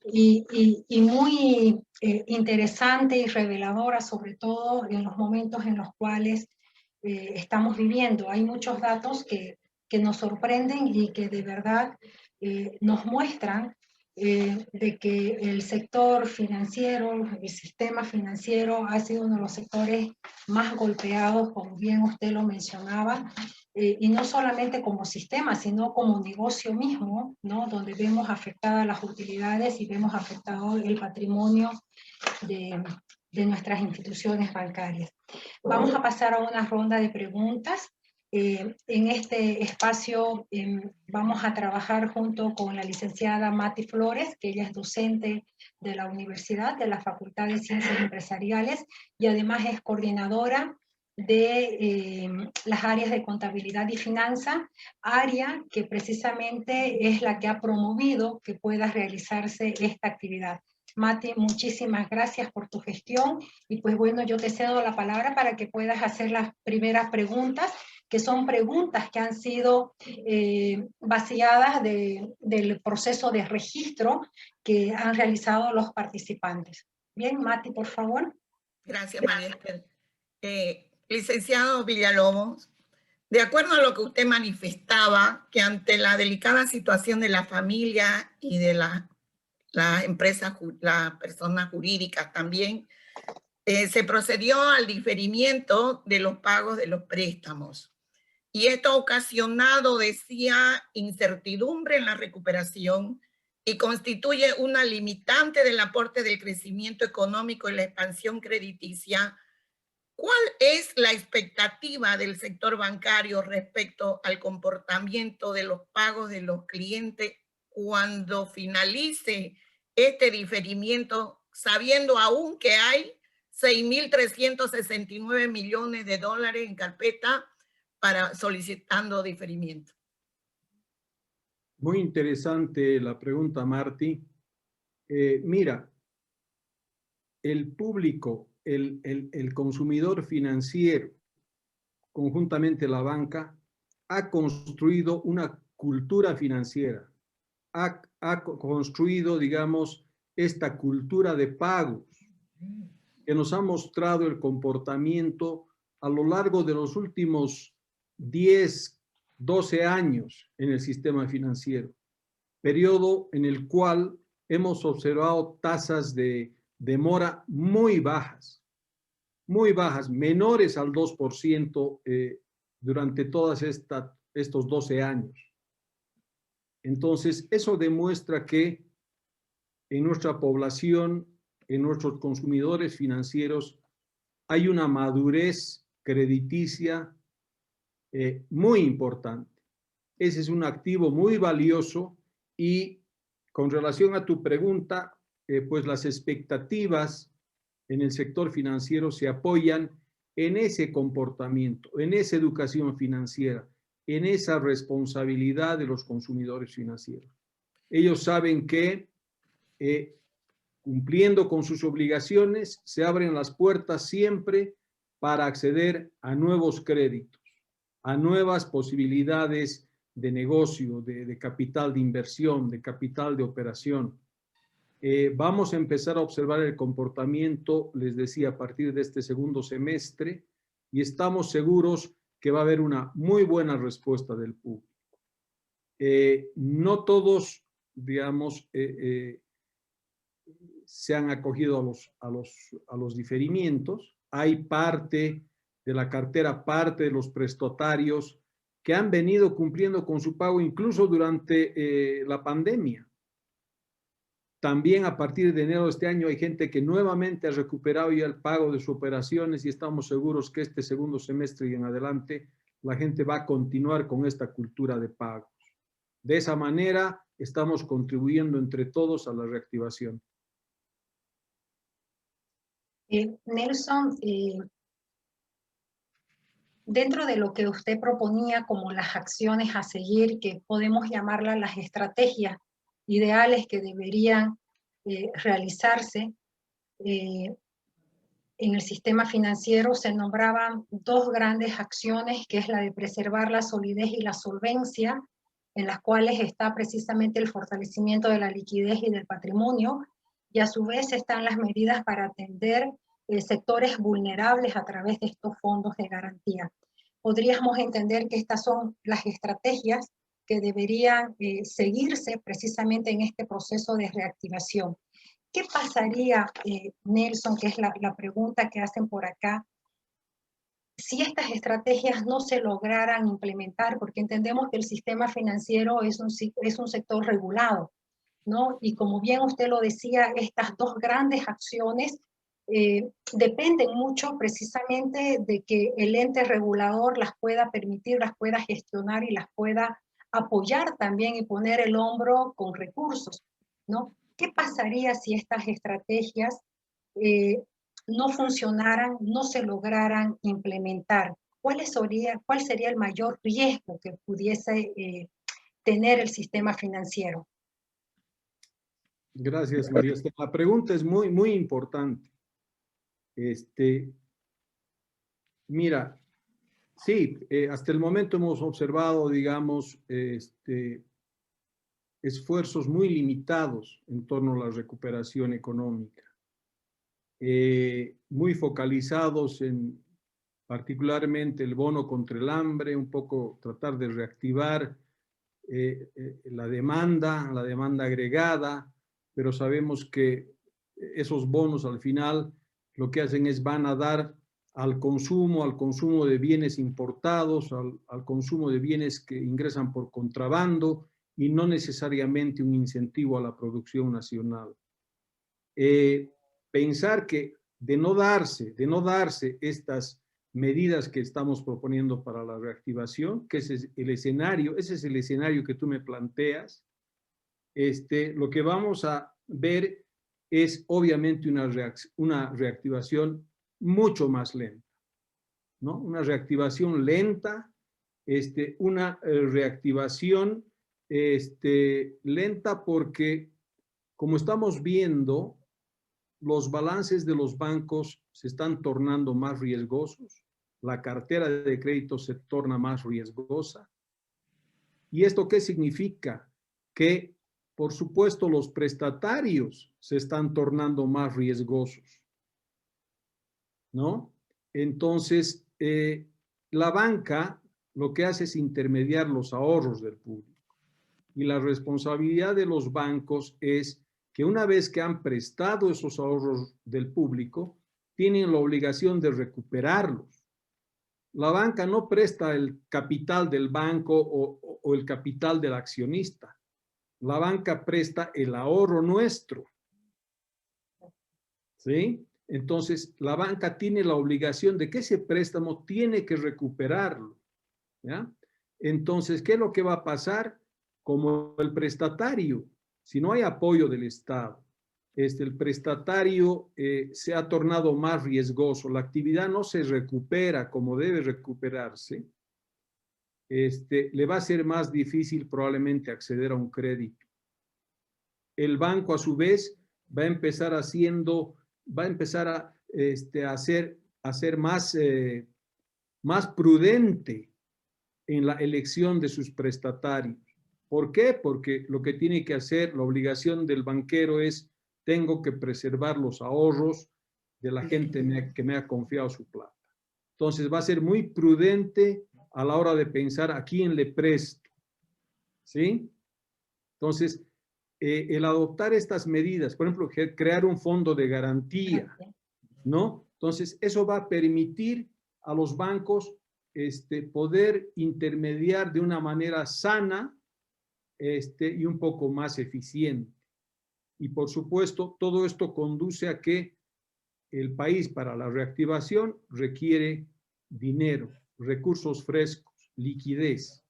[SPEAKER 1] y muy interesante y reveladora, sobre todo en los momentos en los cuales estamos viviendo. Hay muchos datos que nos sorprenden y que de verdad nos muestran de que el sector financiero, el sistema financiero ha sido uno de los sectores más golpeados, como bien usted lo mencionaba, y no solamente como sistema, sino como negocio mismo, ¿no? Donde vemos afectadas las utilidades y vemos afectado el patrimonio de nuestras instituciones bancarias. Vamos a pasar a una ronda de preguntas. En este espacio vamos a trabajar junto con la licenciada Mati Flores, que ella es docente de la Universidad, de la Facultad de Ciencias Empresariales, y además es coordinadora de las áreas de contabilidad y finanza, área que precisamente es la que ha promovido que pueda realizarse esta actividad. Mati, muchísimas gracias por tu gestión y pues bueno, yo te cedo la palabra para que puedas hacer las primeras preguntas, que son preguntas que han sido vaciadas del proceso de registro que han realizado los participantes. Bien, Mati, por favor.
[SPEAKER 4] Gracias, María Esther. Licenciado Villalobos, de acuerdo a lo que usted manifestaba, que ante la delicada situación de la familia y de las empresas, las personas jurídicas también, se procedió al diferimiento de los pagos de los préstamos. Y esto ha ocasionado, decía, incertidumbre en la recuperación y constituye una limitante del aporte del crecimiento económico y la expansión crediticia. ¿Cuál es la expectativa del sector bancario respecto al comportamiento de los pagos de los clientes cuando finalice este diferimiento, sabiendo aún que hay 6.369 millones de dólares en carpeta para solicitando diferimiento?
[SPEAKER 2] Muy interesante la pregunta, Martí. Mira, el público, el consumidor financiero, conjuntamente la banca, ha construido una cultura financiera, ha construido, digamos, esta cultura de pagos que nos ha mostrado el comportamiento a lo largo de los últimos 10, 12 años en el sistema financiero, periodo en el cual hemos observado tasas de demora muy bajas, menores al 2% durante todos estos 12 años. Entonces, eso demuestra que en nuestra población, en nuestros consumidores financieros, hay una madurez crediticia muy importante. Ese es un activo muy valioso y con relación a tu pregunta, pues las expectativas en el sector financiero se apoyan en ese comportamiento, en esa educación financiera, en esa responsabilidad de los consumidores financieros. Ellos saben que cumpliendo con sus obligaciones, se abren las puertas siempre para acceder a nuevos créditos, a nuevas posibilidades de negocio, de capital de inversión, de capital de operación. Vamos a empezar a observar el comportamiento, les decía, a partir de este segundo semestre, y estamos seguros que va a haber una muy buena respuesta del público. No todos, digamos, se han acogido a los diferimientos. Hay parte de la cartera, parte de los prestatarios que han venido cumpliendo con su pago incluso durante la pandemia. También a partir de enero de este año hay gente que nuevamente ha recuperado ya el pago de sus operaciones y estamos seguros que este segundo semestre y en adelante la gente va a continuar con esta cultura de pagos. De esa manera estamos contribuyendo entre todos a la reactivación.
[SPEAKER 1] Nelson, dentro de lo que usted proponía como las acciones a seguir, que podemos llamarlas las estrategias ideales que deberían realizarse en el sistema financiero, se nombraban dos grandes acciones, que es la de preservar la solidez y la solvencia, en las cuales está precisamente el fortalecimiento de la liquidez y del patrimonio, y a su vez están las medidas para atender sectores vulnerables a través de estos fondos de garantía. Podríamos entender que estas son las estrategias que deberían seguirse precisamente en este proceso de reactivación. ¿Qué pasaría, Nelson, que es la pregunta que hacen por acá, si estas estrategias no se lograran implementar? Porque entendemos que el sistema financiero es un sector regulado, ¿no? Y como bien usted lo decía, estas dos grandes acciones dependen mucho precisamente de que el ente regulador las pueda permitir, las pueda gestionar y las pueda apoyar también y poner el hombro con recursos, ¿no? ¿Qué pasaría si estas estrategias no funcionaran, no se lograran implementar? ¿Cuál sería el mayor riesgo que pudiese tener el sistema financiero?
[SPEAKER 2] Gracias, María. La pregunta es muy, muy importante. Mira, sí, hasta el momento hemos observado, digamos, esfuerzos muy limitados en torno a la recuperación económica, muy focalizados en particularmente el bono contra el hambre, un poco tratar de reactivar la demanda agregada, pero sabemos que esos bonos al final lo que hacen es van a dar al consumo de bienes importados, al consumo de bienes que ingresan por contrabando y no necesariamente un incentivo a la producción nacional. Pensar que de no darse estas medidas que estamos proponiendo para la reactivación, que ese es el escenario que tú me planteas, lo que vamos a ver es obviamente una reactivación mucho más lenta, ¿no? Una reactivación lenta, una reactivación lenta porque, como estamos viendo, los balances de los bancos se están tornando más riesgosos, la cartera de crédito se torna más riesgosa. ¿Y esto qué significa? Que, por supuesto, los prestatarios se están tornando más riesgosos, ¿no? Entonces, la banca lo que hace es intermediar los ahorros del público. Y la responsabilidad de los bancos es que una vez que han prestado esos ahorros del público, tienen la obligación de recuperarlos. La banca no presta el capital del banco o el capital del accionista. La banca presta el ahorro nuestro. ¿Sí? Entonces, la banca tiene la obligación de que ese préstamo tiene que recuperarlo. ¿Ya? Entonces, ¿qué es lo que va a pasar? Como el prestatario, si no hay apoyo del Estado, el prestatario se ha tornado más riesgoso, la actividad no se recupera como debe recuperarse, le va a ser más difícil probablemente acceder a un crédito. El banco, a su vez, va a empezar a ser más prudente en la elección de sus prestatarios. ¿Por qué? Porque lo que tiene que hacer, la obligación del banquero es, tengo que preservar los ahorros de la gente que me ha confiado su plata. Entonces va a ser muy prudente a la hora de pensar a quién le presto. ¿Sí? Entonces, el adoptar estas medidas, por ejemplo, crear un fondo de garantía, ¿no? Entonces, eso va a permitir a los bancos poder intermediar de una manera sana y un poco más eficiente. Y por supuesto, todo esto conduce a que el país para la reactivación requiere dinero, recursos frescos, liquidez.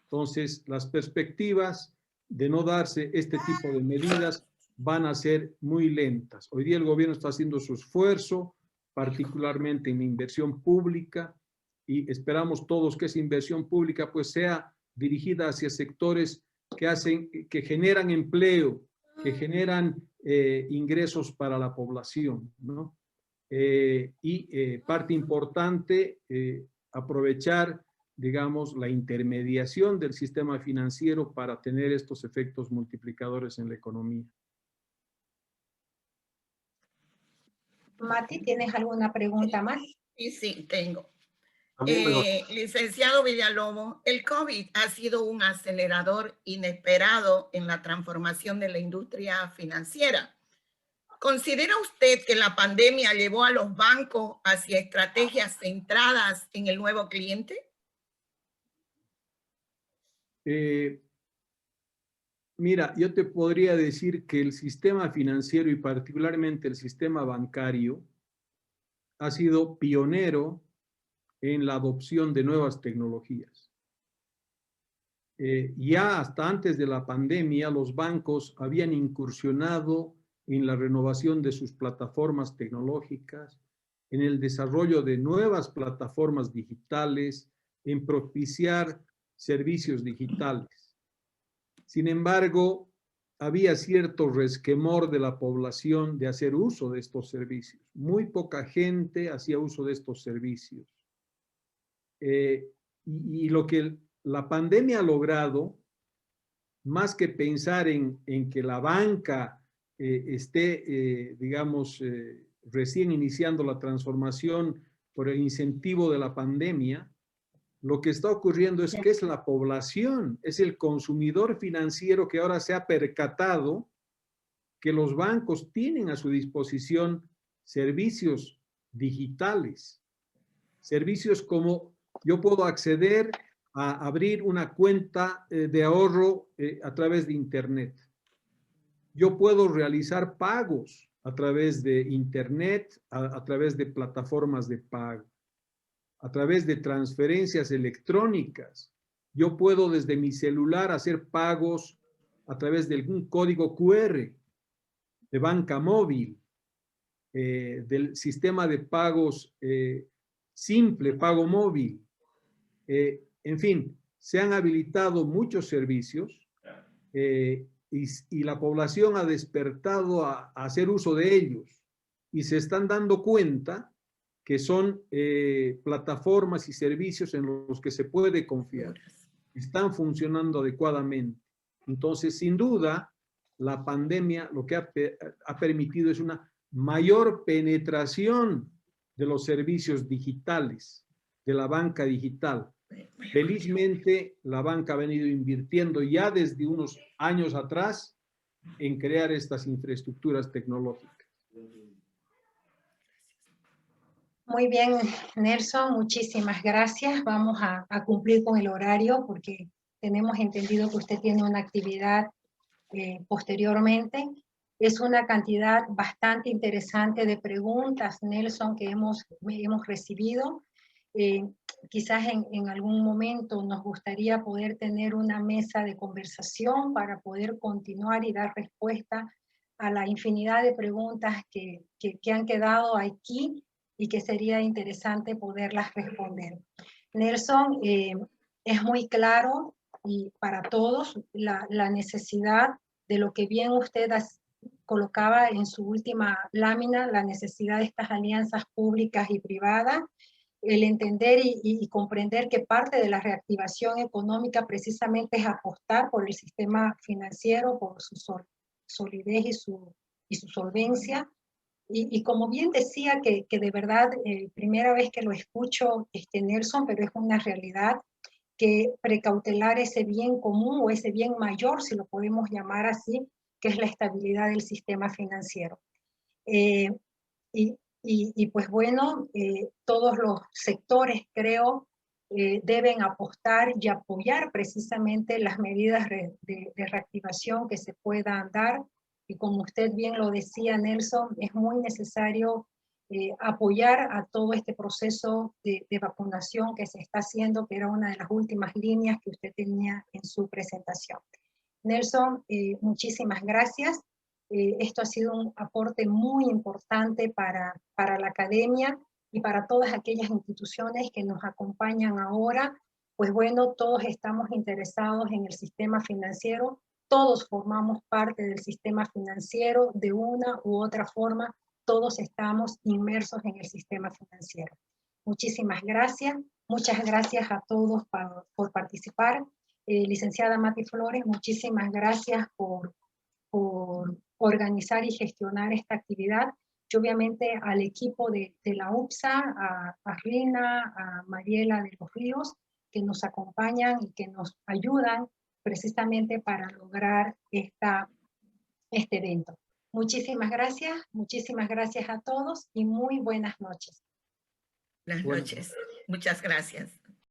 [SPEAKER 2] Entonces, las perspectivas de no darse este tipo de medidas van a ser muy lentas. Hoy día el gobierno está haciendo su esfuerzo, particularmente en la inversión pública, y esperamos todos que esa inversión pública pues sea dirigida hacia sectores que generan empleo, que generan ingresos para la población, ¿no? Parte importante, aprovechar, digamos, la intermediación del sistema financiero para tener estos efectos multiplicadores en la economía.
[SPEAKER 1] Mati, ¿tienes alguna pregunta más?
[SPEAKER 4] Sí, tengo. Licenciado Villalobos, el COVID ha sido un acelerador inesperado en la transformación de la industria financiera. ¿Considera usted que la pandemia llevó a los bancos hacia estrategias centradas en el nuevo cliente?
[SPEAKER 2] Mira, yo te podría decir que el sistema financiero y particularmente el sistema bancario ha sido pionero en la adopción de nuevas tecnologías. Ya hasta antes de la pandemia, los bancos habían incursionado en la renovación de sus plataformas tecnológicas, en el desarrollo de nuevas plataformas digitales, en propiciar servicios digitales. Sin embargo, había cierto resquemor de la población de hacer uso de estos servicios. Muy poca gente hacía uso de estos servicios. Y lo que la pandemia ha logrado, más que pensar en que la banca digamos, recién iniciando la transformación por el incentivo de la pandemia, lo que está ocurriendo es que es la población, es el consumidor financiero que ahora se ha percatado que los bancos tienen a su disposición servicios digitales, servicios como yo puedo acceder a abrir una cuenta de ahorro a través de Internet. Yo puedo realizar pagos a través de Internet, a través de plataformas de pago, a través de transferencias electrónicas. Yo puedo desde mi celular hacer pagos a través de algún código QR, de banca móvil, del sistema de pagos simple, pago móvil. En fin, se han habilitado muchos servicios y la población ha despertado a hacer uso de ellos y se están dando cuenta que son plataformas y servicios en los que se puede confiar. Están funcionando adecuadamente. Entonces, sin duda, la pandemia lo que ha permitido es una mayor penetración de los servicios digitales, de la banca digital. Felizmente, la banca ha venido invirtiendo ya desde unos años atrás en crear estas infraestructuras tecnológicas.
[SPEAKER 1] Muy bien, Nelson, muchísimas gracias. Vamos a cumplir con el horario porque tenemos entendido que usted tiene una actividad posteriormente. Es una cantidad bastante interesante de preguntas, Nelson, que hemos recibido. Quizás en algún momento nos gustaría poder tener una mesa de conversación para poder continuar y dar respuesta a la infinidad de preguntas que han quedado aquí y que sería interesante poderlas responder. Nelson, es muy claro y para todos la necesidad de lo que bien usted colocaba en su última lámina, la necesidad de estas alianzas públicas y privadas, el entender y comprender que parte de la reactivación económica precisamente es apostar por el sistema financiero, por su solidez y su solvencia. Y como bien decía, que de verdad, primera vez que lo escucho, Nelson, pero es una realidad, que precautelar ese bien común o ese bien mayor, si lo podemos llamar así, que es la estabilidad del sistema financiero. Y pues bueno, todos los sectores, creo, deben apostar y apoyar precisamente las medidas de reactivación que se puedan dar. Y como usted bien lo decía, Nelson, es muy necesario apoyar a todo este proceso de vacunación que se está haciendo, que era una de las últimas líneas que usted tenía en su presentación. Nelson, muchísimas gracias. Esto ha sido un aporte muy importante para la academia y para todas aquellas instituciones que nos acompañan ahora. Pues bueno, todos estamos interesados en el sistema financiero, todos formamos parte del sistema financiero de una u otra forma, todos estamos inmersos en el sistema financiero. Muchísimas gracias, muchas gracias a todos por participar. Licenciada Mati Flores, muchísimas gracias por organizar y gestionar esta actividad. Y obviamente al equipo de la UPSA, a Rina, a Mariela de los Ríos, que nos acompañan y que nos ayudan precisamente para lograr este evento. Muchísimas gracias a todos y muy buenas noches.
[SPEAKER 4] Buenas noches. Muchas gracias.